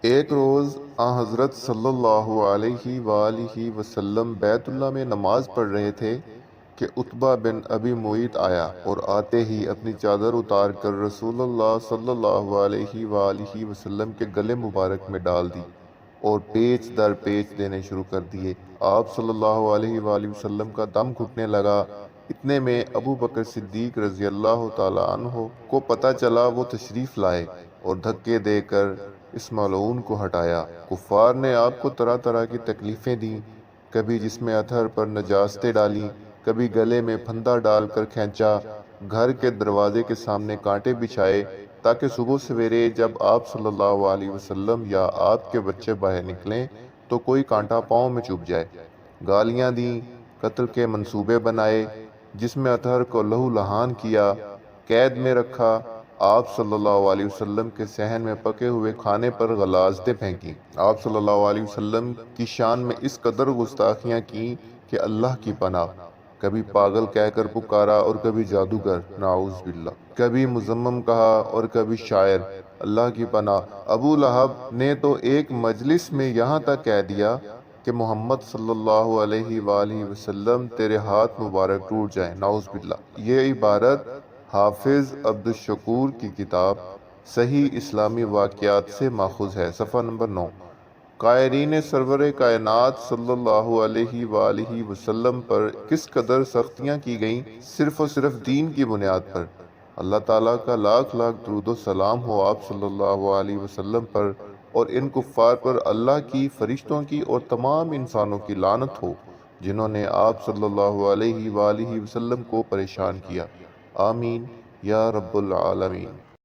ایک روز حضرت صلی اللہ علیہ وآلہ وسلم بیت اللہ میں نماز پڑھ رہے تھے کہ عتبہ بن ابی معیط آیا اور آتے ہی اپنی چادر اتار کر رسول اللہ صلی اللہ علیہ وآلہ وسلم کے گلے مبارک میں ڈال دی اور پیچ در پیچ دینے شروع کر دیے۔ آپ صلی اللہ علیہ وآلہ وسلم کا دم گھٹنے لگا۔ اتنے میں ابو بکر صدیق رضی اللہ تعالیٰ عنہ کو پتہ چلا، وہ تشریف لائے اور دھکے دے کر اس ملعون کو ہٹایا۔ کفار نے آپ کو طرح طرح کی تکلیفیں دیں، کبھی جسم اطہر پر نجاستیں ڈالیں، کبھی گلے میں پھندا ڈال کر کھینچا، گھر کے دروازے کے سامنے کانٹے بچھائے تاکہ صبح سویرے جب آپ صلی اللہ علیہ وسلم یا آپ کے بچے باہر نکلیں تو کوئی کانٹا پاؤں میں چبھ جائے۔ گالیاں دیں، قتل کے منصوبے بنائے، جسم اطہر کو لہو لہان کیا، قید میں رکھا۔ آپ صلی اللہ علیہ وسلم کے صحن میں پکے ہوئے کھانے پر غلاظتیں پھینکیں۔ آپ صلی اللہ علیہ وسلم کی شان میں اس قدر گستاخیاں کیں کہ اللہ کی پناہ، کبھی پاگل کہہ کر پکارا اور کبھی جادوگر، نعوذ باللہ، کبھی مذمم کہا اور کبھی شاعر، اللہ کی پناہ۔ ابو لہب نے تو ایک مجلس میں یہاں تک کہہ دیا کہ محمد صلی اللہ علیہ وآلہ وسلم تیرے ہاتھ مبارک ٹوٹ جائیں، نعوذ باللہ۔ یہ عبارت حافظ عبد الشکور کی کتاب صحیح اسلامی واقعات سے ماخوذ ہے، صفحہ نمبر 9۔ قائرین سرور کائنات صلی اللہ علیہ وآلہ وسلم پر کس قدر سختیاں کی گئیں، صرف اور صرف دین کی بنیاد پر۔ اللہ تعالیٰ کا لاکھ لاکھ درود و سلام ہو آپ صلی اللہ علیہ وسلم پر، اور ان کفار پر اللہ کی، فرشتوں کی اور تمام انسانوں کی لعنت ہو جنہوں نے آپ صلی اللہ علیہ وآلہ وسلم کو پریشان کیا۔ آمین یا رب العالمین۔